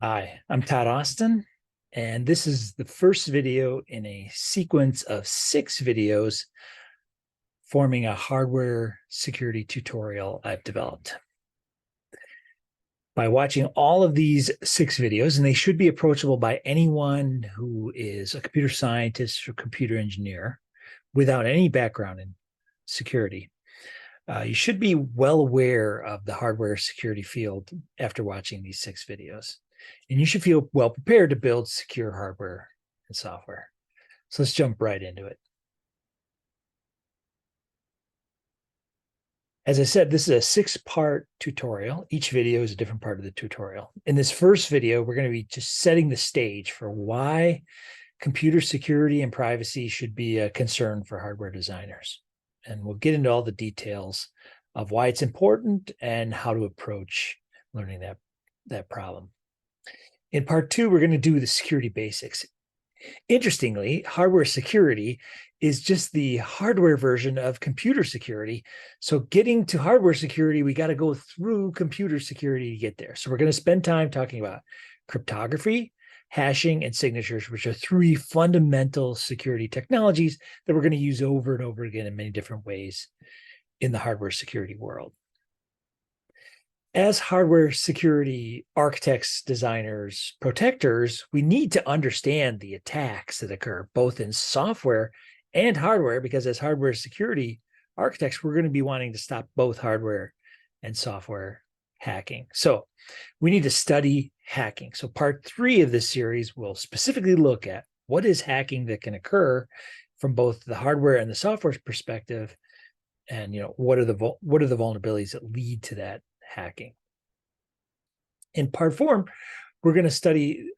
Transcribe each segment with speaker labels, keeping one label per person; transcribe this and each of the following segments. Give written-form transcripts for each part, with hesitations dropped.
Speaker 1: Hi, I'm Todd Austin, and this is the first video in a sequence of 6 videos forming a hardware security tutorial I've developed. By watching all of these 6 videos, and they should be approachable by anyone who is a computer scientist or computer engineer without any background in security, you should be well aware of the hardware security field after watching these 6 videos. And you should feel well prepared to build secure hardware and software. So let's jump right into it. As I said, this is a 6-part tutorial. Each video is a different part of the tutorial. In this first video, we're going to be just setting the stage for why computer security and privacy should be a concern for hardware designers. And we'll get into all the details of why it's important and how to approach learning that problem. In part 2, we're going to do the security basics. Interestingly, hardware security is just the hardware version of computer security. So getting to hardware security, we got to go through computer security to get there. So we're going to spend time talking about cryptography, hashing, and signatures, which are 3 fundamental security technologies that we're going to use over and over again in many different ways in the hardware security world. As hardware security architects, designers, protectors, we need to understand the attacks that occur both in software and hardware, because as hardware security architects, we're going to be wanting to stop both hardware and software hacking. So we need to study hacking. So part 3 of this series will specifically look at what is hacking that can occur from both the hardware and the software perspective, and what are the vulnerabilities that lead to that hacking. In part 4, we're going to study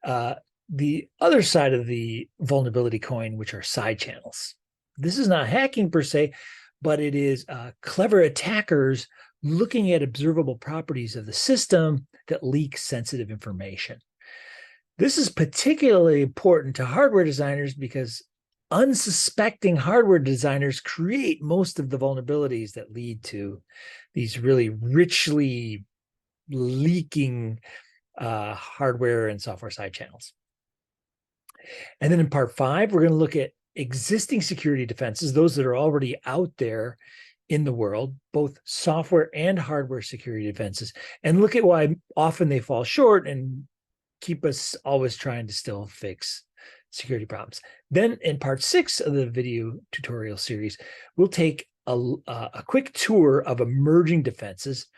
Speaker 1: the other side of the vulnerability coin, which are side channels. This is not hacking per se, but it is clever attackers looking at observable properties of the system that leak sensitive information. This is particularly important to hardware designers because unsuspecting hardware designers create most of the vulnerabilities that lead to these really richly leaking hardware and software side channels. And then in part 5, we're going to look at existing security defenses, those that are already out there in the world, both software and hardware security defenses, and look at why often they fall short and keep us always trying to still fix security problems. Then in part 6 of the video tutorial series, we'll take a quick tour of emerging defenses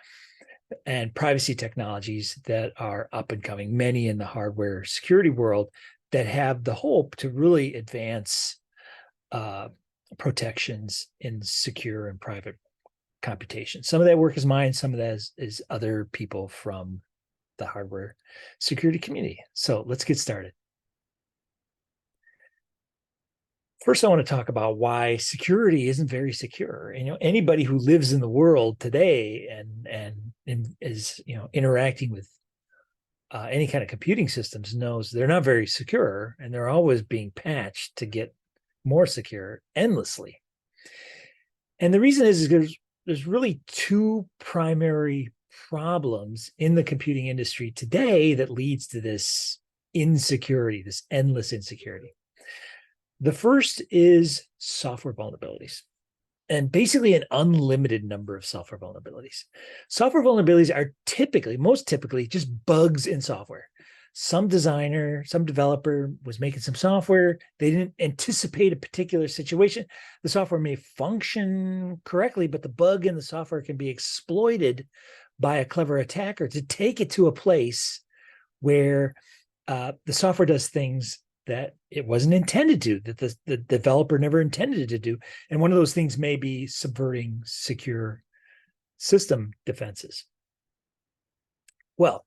Speaker 1: and privacy technologies that are up and coming, many in the hardware security world that have the hope to really advance protections in secure and private computation. Some of that work is mine, some of that is other people from the hardware security community. So let's get started. First, I want to talk about why security isn't very secure. Anybody who lives in the world today and is interacting with any kind of computing systems knows they're not very secure, and they're always being patched to get more secure endlessly. And the reason is because there's really 2 primary problems in the computing industry today that leads to this insecurity, this endless insecurity. The first is software vulnerabilities, and basically an unlimited number of software vulnerabilities. Software vulnerabilities are most typically just bugs in software. Some designer, some developer was making some software. They didn't anticipate a particular situation. The software may function correctly, but the bug in the software can be exploited by a clever attacker to take it to a place where the software does things that it wasn't intended to, that the developer never intended it to do. And one of those things may be subverting secure system defenses. Well,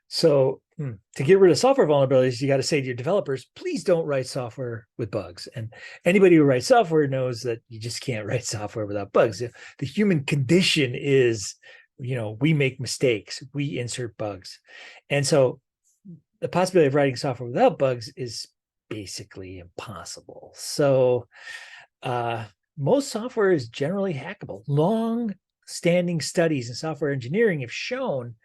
Speaker 1: so to get rid of software vulnerabilities, you got to say to your developers, please don't write software with bugs. And anybody who writes software knows that you just can't write software without bugs. The human condition is, we make mistakes, we insert bugs. And so the possibility of writing software without bugs is basically impossible. So most software is generally hackable. Long-standing studies in software engineering have shown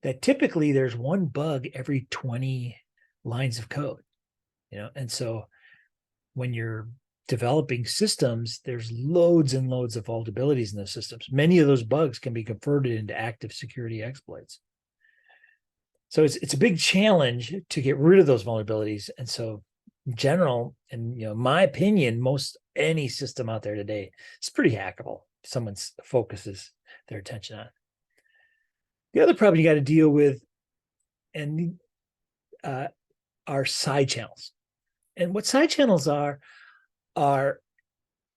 Speaker 1: that typically there's one bug every 20 lines of code, and so when you're developing systems, there's loads and loads of vulnerabilities in those systems. Many of those bugs can be converted into active security exploits. So it's a big challenge to get rid of those vulnerabilities. And so in general, and my opinion, most any system out there today is pretty hackable if someone focuses their attention on. The other problem you got to deal with are side channels. And what side channels are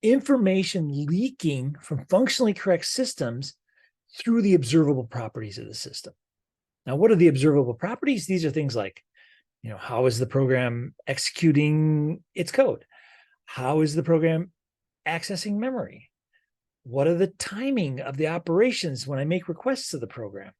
Speaker 1: information leaking from functionally correct systems through the observable properties of the system. Now, what are the observable properties? These are things like, how is the program executing its code? How is the program accessing memory? What are the timing of the operations when I make requests to the program?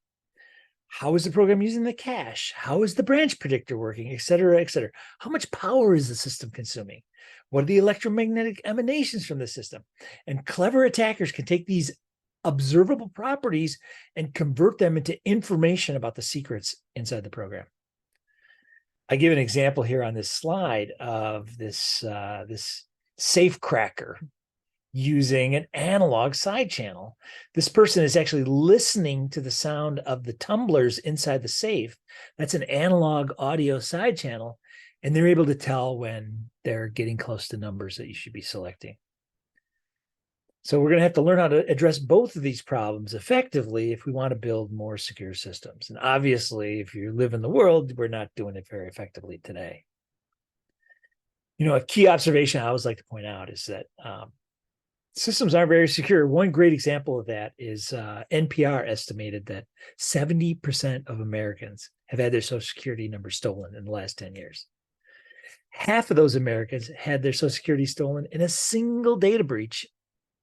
Speaker 1: How is the program using the cache? How is the branch predictor working, et cetera, et cetera? How much power is the system consuming? What are the electromagnetic emanations from the system? And clever attackers can take these observable properties and convert them into information about the secrets inside the program. I give an example here on this slide of this safe cracker using an analog side channel. This person is actually listening to the sound of the tumblers inside the safe. That's an analog audio side channel, and they're able to tell when they're getting close to numbers that you should be selecting. So we're going to have to learn how to address both of these problems effectively if we want to build more secure systems. And obviously, if you live in the world, we're not doing it very effectively today. A key observation I always like to point out is that systems aren't very secure. One great example of that is NPR estimated that 70% of Americans have had their Social Security number stolen in the last 10 years. Half of those Americans had their Social Security stolen in a single data breach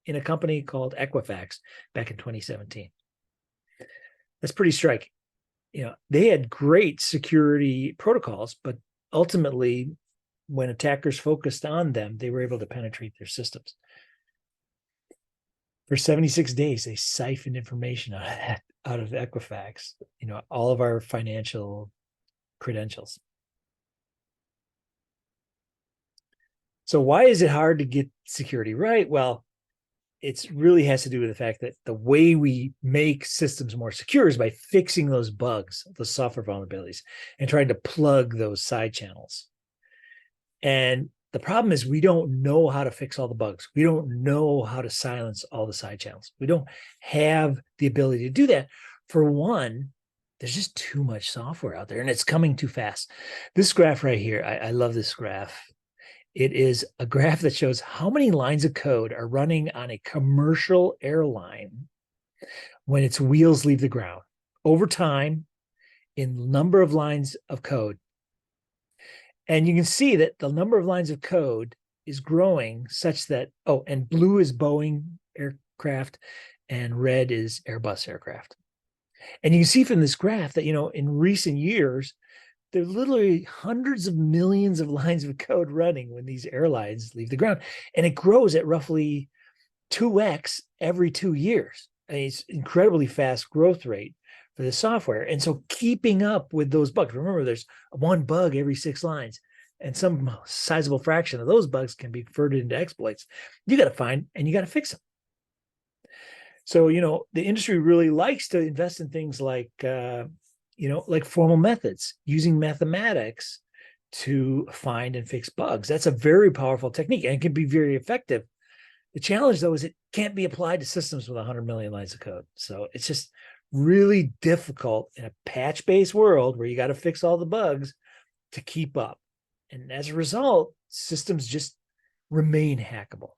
Speaker 1: in a company called Equifax back in 2017. That's pretty striking. They had great security protocols, but ultimately, when attackers focused on them, they were able to penetrate their systems. For 76 days, they siphoned information out of Equifax, all of our financial credentials. So why is it hard to get security right? Well, it really has to do with the fact that the way we make systems more secure is by fixing those bugs, the software vulnerabilities, and trying to plug those side channels. And the problem is we don't know how to fix all the bugs. We don't know how to silence all the side channels. We don't have the ability to do that. For one, there's just too much software out there and it's coming too fast. This graph right here, I love this graph. It is a graph that shows how many lines of code are running on a commercial airline when its wheels leave the ground over time in number of lines of code. And you can see that the number of lines of code is growing such that, and blue is Boeing aircraft and red is Airbus aircraft. And you can see from this graph that, in recent years, there are literally hundreds of millions of lines of code running when these airlines leave the ground. And it grows at roughly 2x every 2 years. It's incredibly fast growth rate for the software. And so keeping up with those bugs, remember there's one bug every 6 lines, and some sizable fraction of those bugs can be converted into exploits. You got to find and you got to fix them. So, the industry really likes to invest in things like, like formal methods, using mathematics to find and fix bugs. That's a very powerful technique and can be very effective. The challenge, though, is it can't be applied to systems with 100 million lines of code. So it's just really difficult in a patch-based world where you got to fix all the bugs to keep up. And as a result, systems just remain hackable.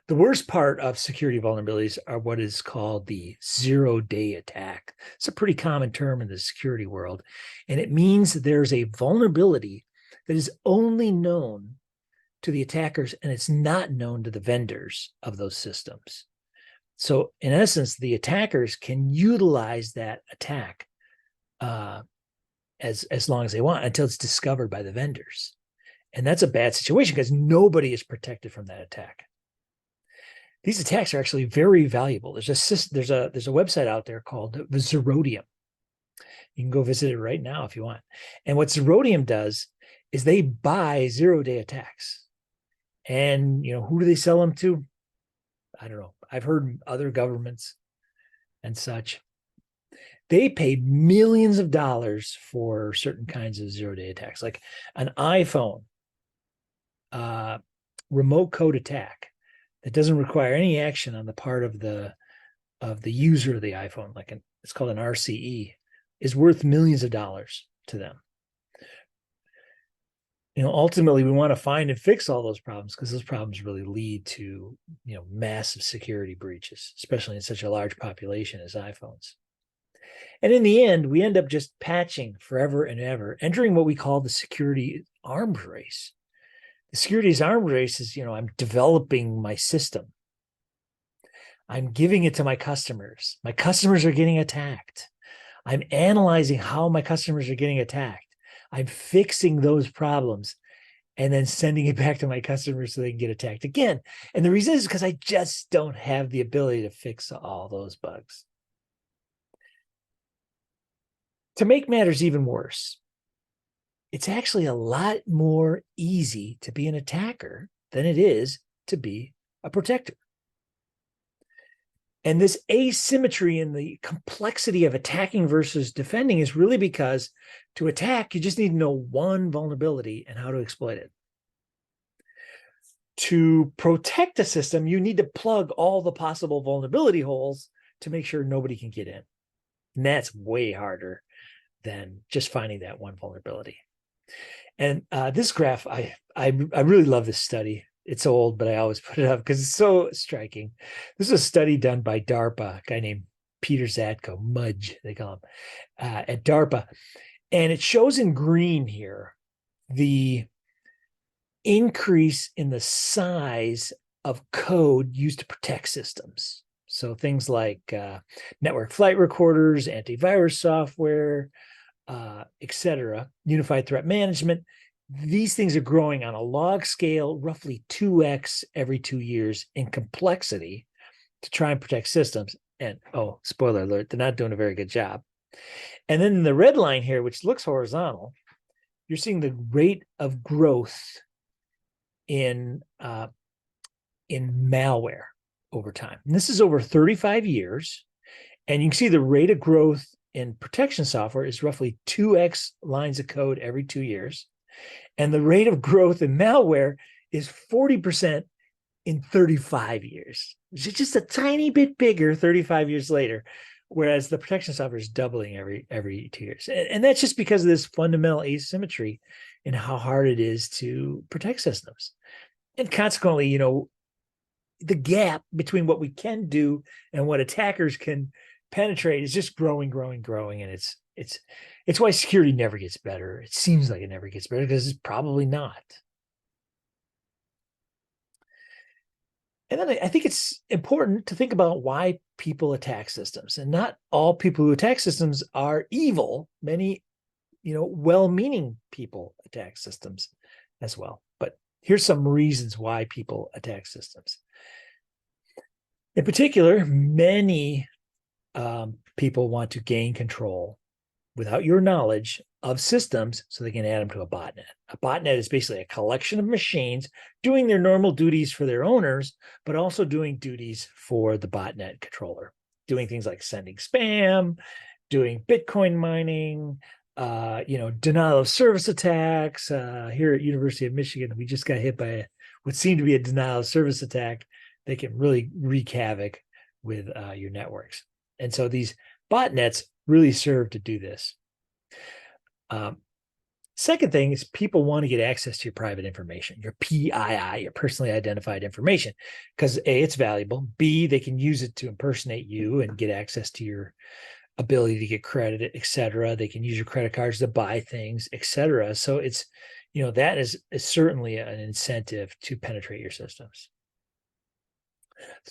Speaker 1: The worst part of security vulnerabilities are what is called the zero-day attack. It's a pretty common term in the security world, and it means that there's a vulnerability that is only known to the attackers and it's not known to the vendors of those systems. So in essence, the attackers can utilize that attack as long as they want until it's discovered by the vendors. And that's a bad situation because nobody is protected from that attack. These attacks are actually very valuable. There's a website out there called the Zerodium. You can go visit it right now if you want. And what Zerodium does is they buy 0-day attacks. And who do they sell them to? I don't know. I've heard other governments and such. They pay millions of dollars for certain kinds of 0-day attacks, like an iPhone remote code attack that doesn't require any action on the part of the user of the iPhone, it's called an RCE, is worth millions of dollars to them. Ultimately, we want to find and fix all those problems, because those problems really lead to massive security breaches, especially in such a large population as iPhones. And in the end, we end up just patching forever and ever, entering what we call the security arms race. The securities arms race is, I'm developing my system. I'm giving it to my customers. My customers are getting attacked. I'm analyzing how my customers are getting attacked. I'm fixing those problems and then sending it back to my customers so they can get attacked again. And the reason is because I just don't have the ability to fix all those bugs. To make matters even worse, it's actually a lot more easy to be an attacker than it is to be a protector. And this asymmetry in the complexity of attacking versus defending is really because to attack, you just need to know one vulnerability and how to exploit it. To protect a system, you need to plug all the possible vulnerability holes to make sure nobody can get in. And that's way harder than just finding that one vulnerability. And this graph, I really love this study. It's old, but I always put it up because it's so striking. This is a study done by DARPA, a guy named Peter Zatko, Mudge, they call him, at DARPA. And it shows in green here the increase in the size of code used to protect systems. So things like network flight recorders, antivirus software, etc., unified threat management. These things are growing on a log scale, roughly 2x every 2 years in complexity to try and protect systems. And spoiler alert, they're not doing a very good job. And then the red line here, which looks horizontal, you're seeing the rate of growth in malware over time. And this is over 35 years. And you can see the rate of growth in protection software is roughly 2x lines of code every 2 years. And the rate of growth in malware is 40% in 35 years, which is just a tiny bit bigger 35 years later, whereas the protection software is doubling every 2 years. And that's just because of this fundamental asymmetry in how hard it is to protect systems. And consequently, the gap between what we can do and what attackers can penetrate is just growing. And it's why security never gets better. It seems like it never gets better because it's probably not. And then I think it's important to think about why people attack systems. And not all people who attack systems are evil. Many, well-meaning people attack systems as well. But here's some reasons why people attack systems. In particular, many people want to gain control without your knowledge of systems so they can add them to a botnet. A botnet is basically a collection of machines doing their normal duties for their owners, but also doing duties for the botnet controller, doing things like sending spam, doing Bitcoin mining, denial of service attacks. Here at University of Michigan, we just got hit by what seemed to be a denial of service attack. They can really wreak havoc with your networks. And so these botnets really serve to do this. Second thing is people want to get access to your private information, your PII, your personally identified information, because A, it's valuable. B, they can use it to impersonate you and get access to your ability to get credit, et cetera. They can use your credit cards to buy things, et cetera. So it's, that is certainly an incentive to penetrate your systems.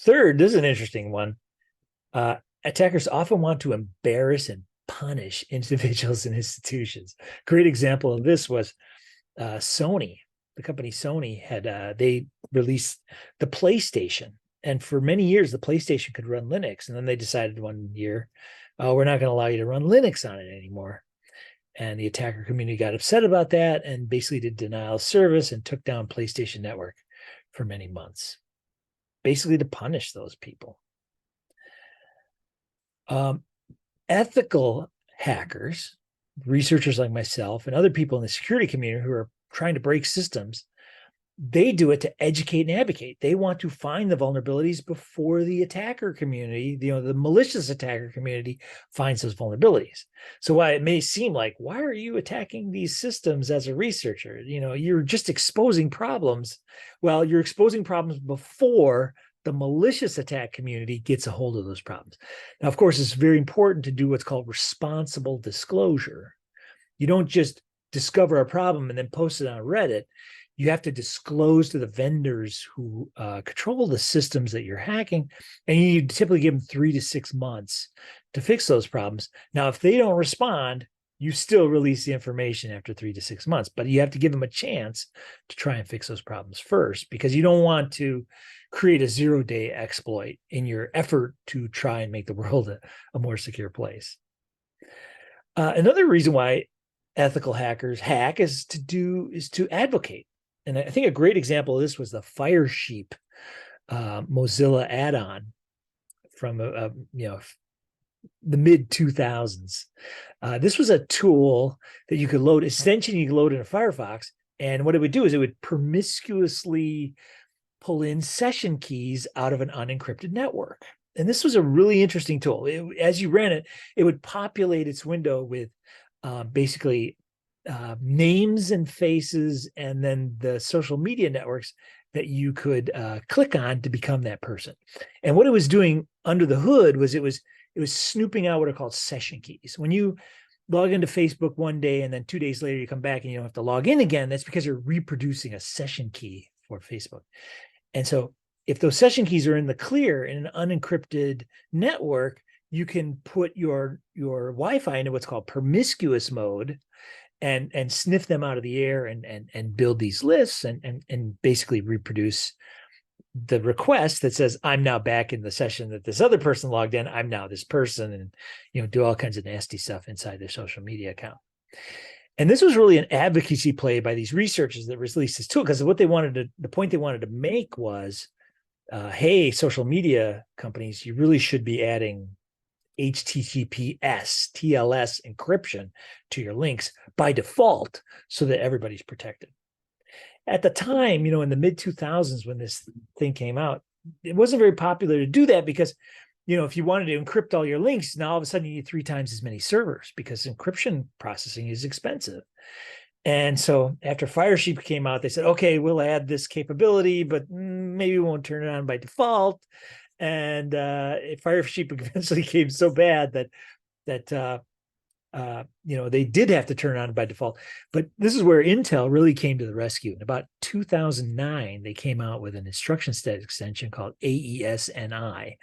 Speaker 1: Third, this is an interesting one. Attackers often want to embarrass and punish individuals and institutions. Great example of this was Sony. The company Sony had they released the PlayStation And for many years, the PlayStation could run Linux. And then they decided one year, oh, we're not going to allow you to run Linux on it anymore. And the attacker community got upset about that and basically did denial of service and took down PlayStation Network for many months, basically to punish those people. Ethical hackers, researchers like myself and other people in the security community who are trying to break systems, they do it to educate and advocate. They want to find the vulnerabilities before the attacker community, the malicious attacker community finds those vulnerabilities. So while it may seem like, why are you attacking these systems as a researcher? You're just exposing problems. Well, you're exposing problems before the malicious attack community gets a hold of those problems. Now, of course, it's very important to do what's called responsible disclosure. You don't just discover a problem and then post it on Reddit. You have to disclose to the vendors who control the systems that you're hacking, and you typically give them 3 to 6 months to fix those problems. Now, if they don't respond, you still release the information after 3 to 6 months, but you have to give them a chance to try and fix those problems first, because you don't want to create a 0-day exploit in your effort to try and make the world a more secure place. Another reason why ethical hackers hack is to advocate. And I think a great example of this was the Firesheep Mozilla add-on from the mid 2000s. This was a tool that you could load, extension you could load into Firefox, and what it would do is it would promiscuously pull in session keys out of an unencrypted network. And this was a really interesting tool. As you ran it, it would populate its window with basically names and faces, and then the social media networks that you could click on to become that person. And what it was doing under the hood was it was snooping out what are called session keys. When you log into Facebook one day and then 2 days later you come back and you don't have to log in again, that's because you're reproducing a session key for Facebook. And so if those session keys are in the clear in an unencrypted network, you can put your Wi-Fi into what's called promiscuous mode and sniff them out of the air and build these lists and basically reproduce the request that says, I'm now back in the session that this other person logged in. I'm now this person, and do all kinds of nasty stuff inside their social media account. And this was really an advocacy play by these researchers that released this tool, because the point they wanted to make was, hey, social media companies, you really should be adding HTTPS, TLS encryption to your links by default so that everybody's protected. At the time, in the mid 2000s, when this thing came out, it wasn't very popular to do that because, if you wanted to encrypt all your links, now all of a sudden you need 3 times as many servers because encryption processing is expensive. And so after Firesheep came out, they said, okay, we'll add this capability, but maybe we won't turn it on by default. And Firesheep eventually came so bad that they did have to turn on by default. But this is where Intel really came to the rescue. In about 2009, they came out with an instruction set extension called AES-NI,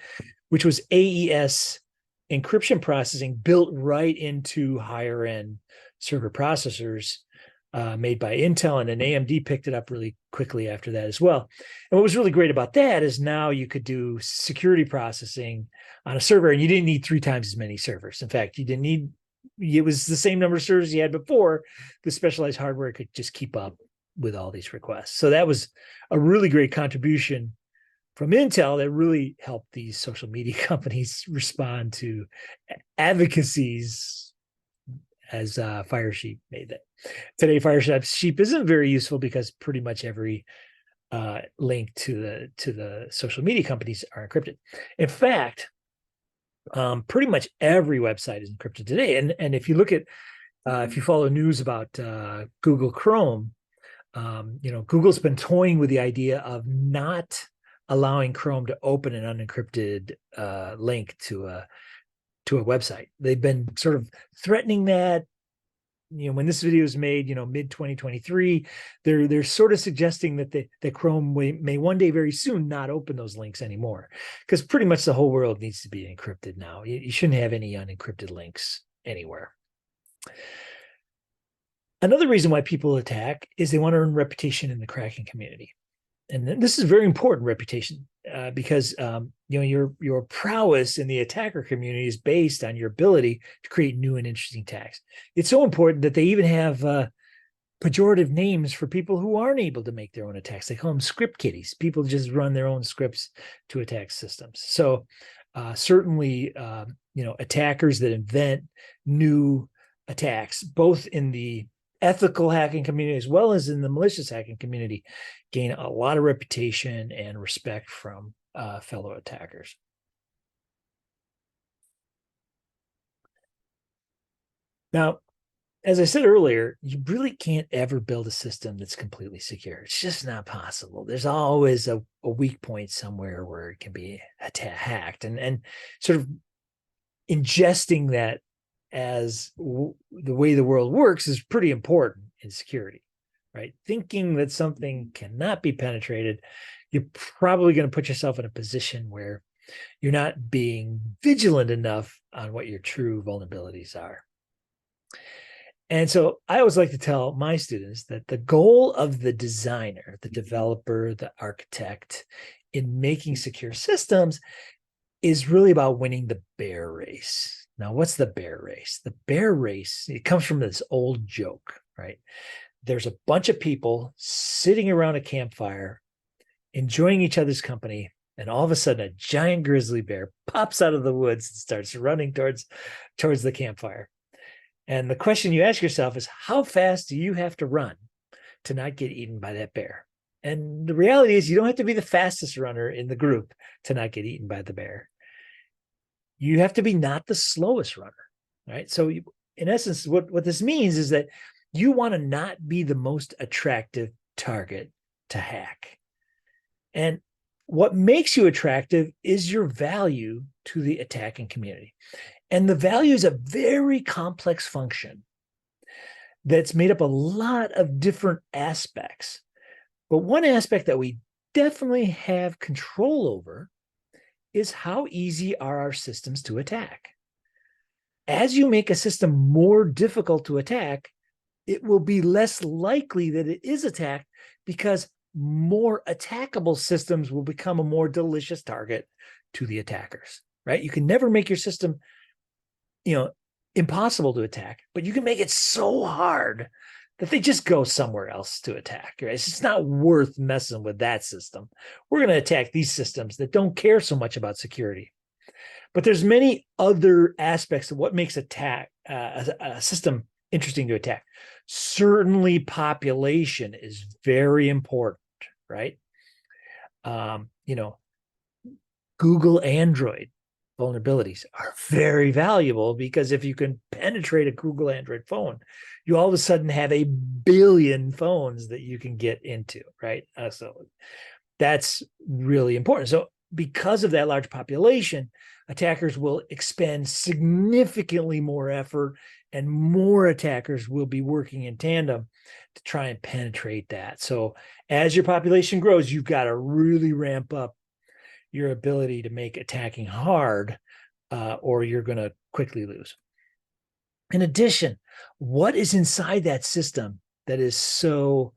Speaker 1: which was AES encryption processing built right into higher end server processors made by Intel, and then AMD picked it up really quickly after that as well. And what was really great about that is now you could do security processing on a server, and you didn't need 3 times as many servers. In fact, it was the same number of servers you had before. The specialized hardware could just keep up with all these requests. So that was a really great contribution from Intel that really helped these social media companies respond to advocacies as Firesheep made that. Today, Firesheep isn't very useful because pretty much every link to the social media companies are encrypted. In fact, pretty much every website is encrypted today. And if you look at, if you follow news about Google Chrome, Google's been toying with the idea of not allowing Chrome to open an unencrypted link to a website. They've been sort of threatening that. When this video is made, mid 2023, they're sort of suggesting that Chrome may one day very soon not open those links anymore, because pretty much the whole world needs to be encrypted now. You shouldn't have any unencrypted links anywhere. Another reason why people attack is they want to earn reputation in the cracking community. And this is very important, reputation. because your prowess in the attacker community is based on your ability to create new and interesting attacks. It's so important that they even have pejorative names for people who aren't able to make their own attacks. They call them script kiddies. People just run their own scripts to attack systems. So certainly, attackers that invent new attacks, both in the ethical hacking community as well as in the malicious hacking community, gain a lot of reputation and respect from fellow attackers. Now, as I said earlier, you really can't ever build a system that's completely secure. It's just not possible. There's always a weak point somewhere where it can be hacked, and sort of ingesting that as the way the world works is pretty important in security, right? Thinking that something cannot be penetrated, you're probably going to put yourself in a position where you're not being vigilant enough on what your true vulnerabilities are. And so I always like to tell my students that the goal of the designer, the developer, the architect in making secure systems is really about winning the bear race. Now, what's the bear race? The bear race, it comes from this old joke, right? There's a bunch of people sitting around a campfire, enjoying each other's company, and all of a sudden a giant grizzly bear pops out of the woods and starts running towards the campfire. And the question you ask yourself is, how fast do you have to run to not get eaten by that bear? And the reality is you don't have to be the fastest runner in the group to not get eaten by the bear. You have to be not the slowest runner, right? So in essence, what this means is that you want to not be the most attractive target to hack. And what makes you attractive is your value to the attacking community. And the value is a very complex function that's made up a lot of different aspects. But one aspect that we definitely have control over is how easy are our systems to attack. As you make a system more difficult to attack, it will be less likely that it is attacked because more attackable systems will become a more delicious target to the attackers, right? You can never make your system, impossible to attack, but you can make it so hard that they just go somewhere else to attack, right? It's just not worth messing with that system. We're going to attack these systems that don't care so much about security. But there's many other aspects of what makes a system interesting to attack. Certainly population is very important, right? Google Android vulnerabilities are very valuable because if you can penetrate a Google Android phone, you all of a sudden have 1 billion phones that you can get into, right? So that's really important. So because of that large population, attackers will expend significantly more effort and more attackers will be working in tandem to try and penetrate that. So as your population grows, you've got to really ramp up your ability to make attacking hard, or you're going to quickly lose. In addition, what is inside that system that is so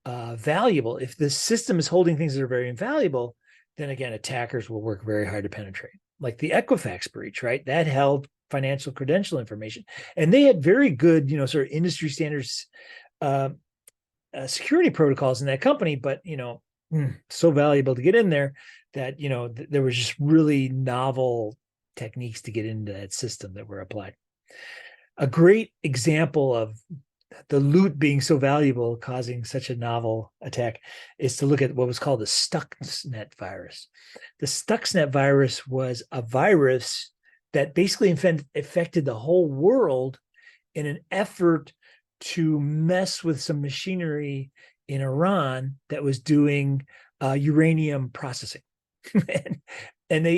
Speaker 1: valuable? If the system is holding things that are very invaluable, then again, attackers will work very hard to penetrate. Like the Equifax breach, right? That held financial credential information. And they had very good, sort of industry standards security protocols in that company, but, so valuable to get in there that, there was just really novel techniques to get into that system that were applied. A great example of the loot being so valuable, causing such a novel attack, is to look at what was called the Stuxnet virus. The Stuxnet virus was a virus that basically affected the whole world in an effort to mess with some machinery in Iran that was doing uranium processing. and they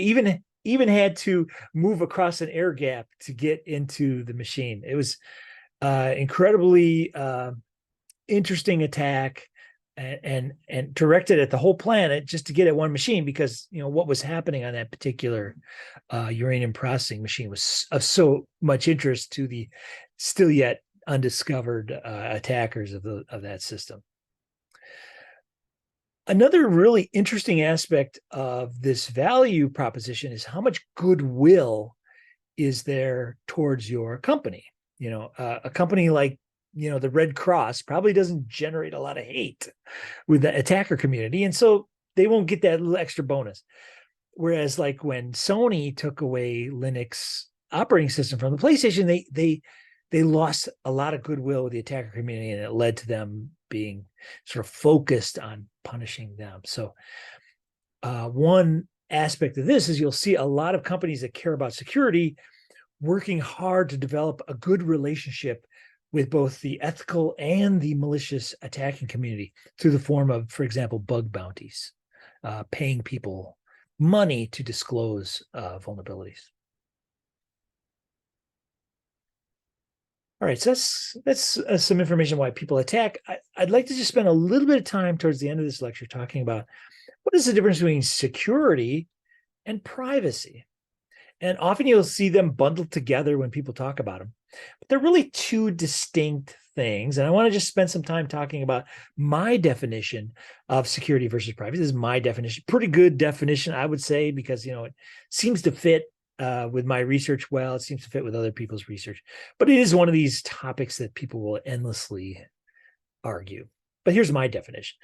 Speaker 1: even had to move across an air gap to get into the machine. It was incredibly interesting attack and directed at the whole planet just to get at one machine, because what was happening on that particular uranium processing machine was of so much interest to the still yet undiscovered attackers of that system. Another really interesting aspect of this value proposition is how much goodwill is there towards your company. A company like, the Red Cross probably doesn't generate a lot of hate with the attacker community. And so they won't get that little extra bonus. Whereas like when Sony took away Linux operating system from the PlayStation, they lost a lot of goodwill with the attacker community, and it led to them being sort of focused on punishing them. So one aspect of this is you'll see a lot of companies that care about security working hard to develop a good relationship with both the ethical and the malicious attacking community through the form of, for example, bug bounties, paying people money to disclose vulnerabilities. All right, so that's some information why people attack. I'd like to just spend a little bit of time towards the end of this lecture talking about what is the difference between security and privacy. And often you'll see them bundled together when people talk about them, but they're really two distinct things. And I want to just spend some time talking about my definition of security versus privacy. This is my definition, pretty good definition, I would say, because it seems to fit with my research well. It seems to fit with other people's research, but it is one of these topics that people will endlessly argue. But here's my definition.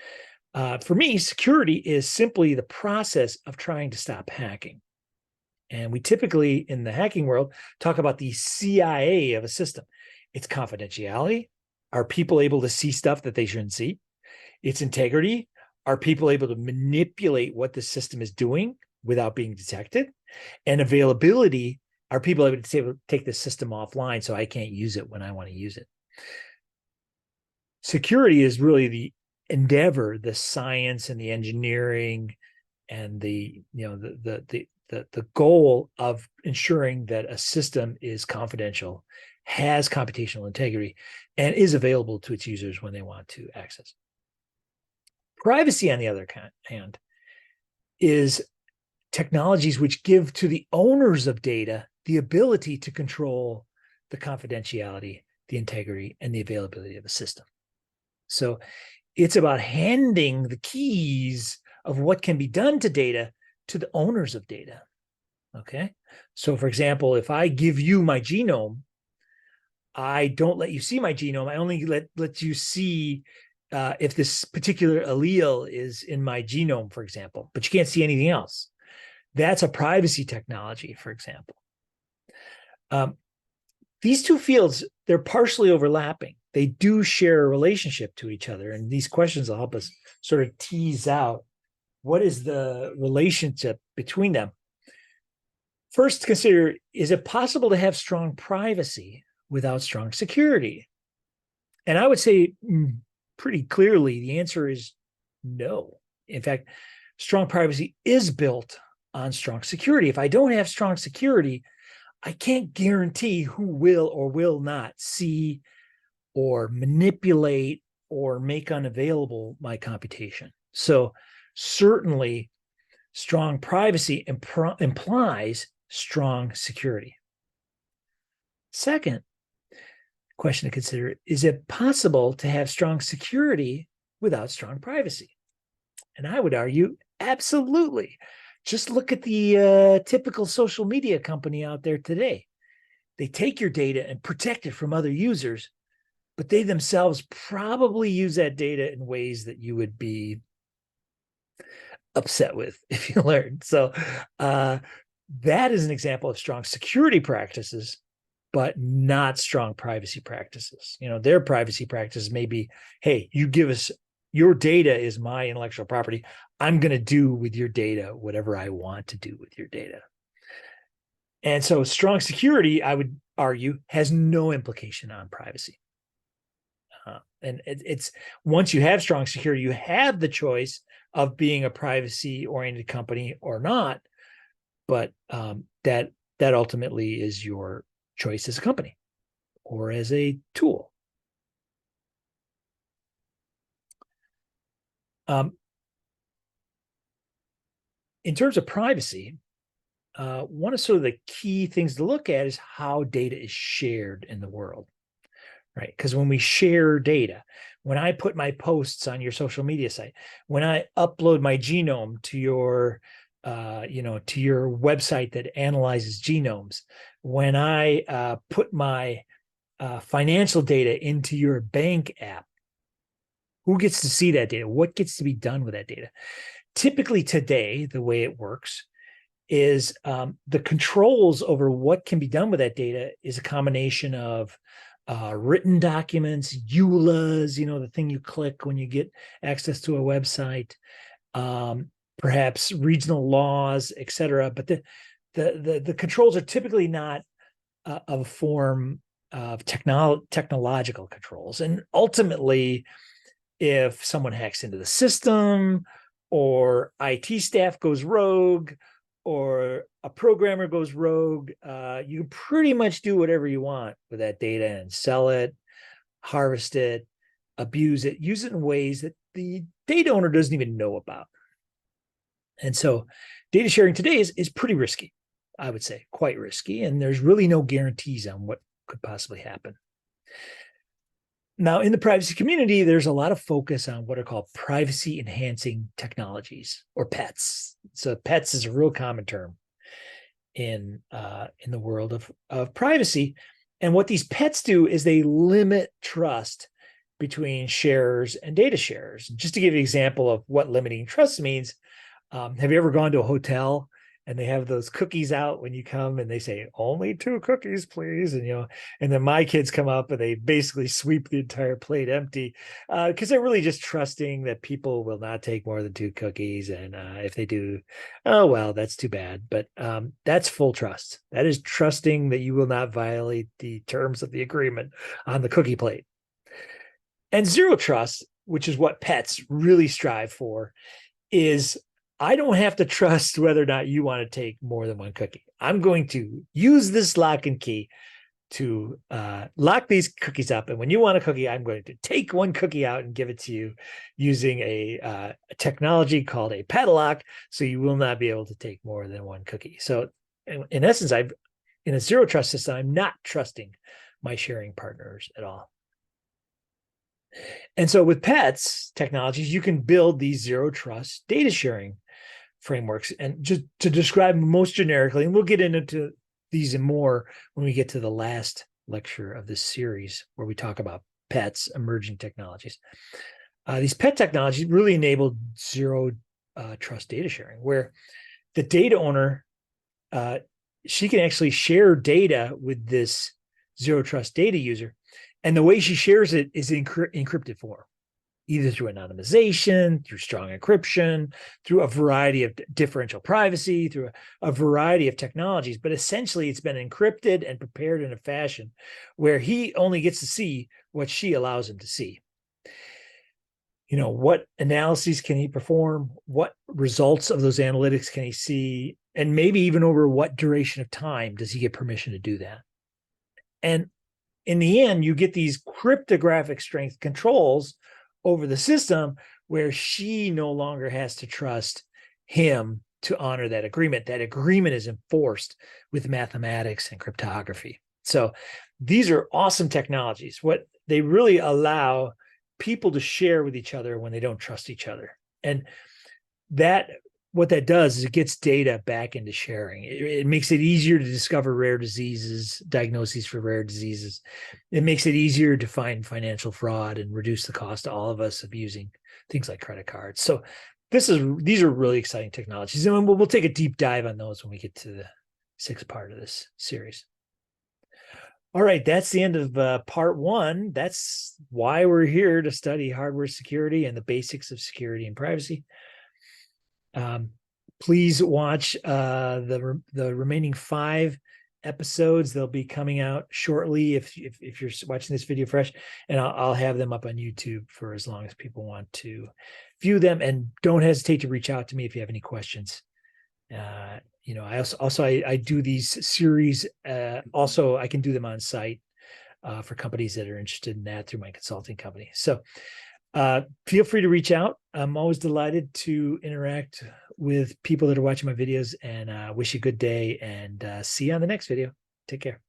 Speaker 1: For me, security is simply the process of trying to stop hacking. And we typically, in the hacking world, talk about the CIA of a system. It's confidentiality. Are people able to see stuff that they shouldn't see? It's integrity. Are people able to manipulate what the system is doing without being detected? And availability. Are people able to take the system offline so I can't use it when I want to use it? Security is really the endeavor, the science and the engineering and the goal of ensuring that a system is confidential, has computational integrity, and is available to its users when they want to access. Privacy, on the other hand, is technologies which give to the owners of data the ability to control the confidentiality, the integrity, and the availability of a system. So it's about handing the keys of what can be done to data to the owners of data. Okay. So for example, if I give you my genome, I don't let you see my genome. I only let you see if this particular allele is in my genome, for example, but you can't see anything else. That's a privacy technology, for example. These two fields, they're partially overlapping. They do share a relationship to each other. And these questions will help us sort of tease out what is the relationship between them. First, consider, is it possible to have strong privacy without strong security? And I would say pretty clearly the answer is no. In fact, strong privacy is built on strong security. If I don't have strong security, I can't guarantee who will or will not see or manipulate or make unavailable my computation. So certainly strong privacy implies strong security. Second question to consider, is it possible to have strong security without strong privacy? And I would argue, absolutely. Just look at the typical social media company out there today. They take your data and protect it from other users, but they themselves probably use that data in ways that you would be upset with if you learned. So that is an example of strong security practices, but not strong privacy practices. Their privacy practices may be, hey, you give us your data is my intellectual property. I'm going to do with your data whatever I want to do with your data. And so strong security, I would argue, has no implication on privacy. And it's once you have strong security, you have the choice of being a privacy-oriented company or not. But that ultimately is your choice as a company or as a tool. In terms of privacy, one of sort of the key things to look at is how data is shared in the world. right? Because when we share data, when I put my posts on your social media site, when I upload my genome to your to your website that analyzes genomes, when I put my financial data into your bank app, who gets to see that data? What gets to be done with that data? Typically today, the way it works is the controls over what can be done with that data is a combination of written documents, EULAs, the thing you click when you get access to a website, perhaps regional laws, et cetera. But the controls are typically not of a form of technological controls. And ultimately, if someone hacks into the system or IT staff goes rogue or a programmer goes rogue, you can pretty much do whatever you want with that data and sell it, harvest it, abuse it, use it in ways that the data owner doesn't even know about. And so data sharing today is pretty risky, I would say, quite risky. And there's really no guarantees on what could possibly happen. Now, in the privacy community, there's a lot of focus on what are called privacy enhancing technologies, or PETs. So PETs is a real common term in the world of privacy. And what these PETs do is they limit trust between sharers and data sharers. Just to give you an example of what limiting trust means, have you ever gone to a hotel and they have those cookies out when you come and they say only 2 cookies, please? And and then my kids come up and they basically sweep the entire plate empty because they're really just trusting that people will not take more than 2 cookies. And if they do, oh, well, that's too bad. But that's full trust. That is trusting that you will not violate the terms of the agreement on the cookie plate. And zero trust, which is what PETs really strive for, is I don't have to trust whether or not you want to take more than 1 cookie. I'm going to use this lock and key to lock these cookies up. And when you want a cookie, I'm going to take 1 cookie out and give it to you using a technology called a padlock. So you will not be able to take more than 1 cookie. So in essence, in a zero trust system, I'm not trusting my sharing partners at all. And so with PETs technologies, you can build these zero trust data sharing frameworks. And just to describe them most generically, and we'll get into these and more when we get to the last lecture of this series where we talk about PETs, emerging technologies. These PET technologies really enable zero trust data sharing, where the data owner, she can actually share data with this zero trust data user. And the way she shares it is in encrypted form, either through anonymization, through strong encryption, through a variety of differential privacy, through a variety of technologies. But essentially, it's been encrypted and prepared in a fashion where he only gets to see what she allows him to see. What analyses can he perform? What results of those analytics can he see? And maybe even over what duration of time does he get permission to do that? And in the end, you get these cryptographic strength controls over the system where she no longer has to trust him to honor that agreement. That agreement is enforced with mathematics and cryptography. So these are awesome technologies. What they really allow people to share with each other when they don't trust each other. And what that does is it gets data back into sharing. It makes it easier to discover rare diseases, diagnoses for rare diseases. It makes it easier to find financial fraud and reduce the cost to all of us of using things like credit cards. So these are really exciting technologies. And we'll take a deep dive on those when we get to the 6th part of this series. All right, that's the end of part 1. That's why we're here, to study hardware security and the basics of security and privacy. Please watch the remaining 5 episodes. They'll be coming out shortly if you're watching this video fresh, and I'll have them up on YouTube for as long as people want to view them. And don't hesitate to reach out to me if you have any questions. I do these series. Also, I can do them on site for companies that are interested in that through my consulting company. So feel free to reach out. I'm always delighted to interact with people that are watching my videos, and wish you a good day, and see you on the next video. Take care.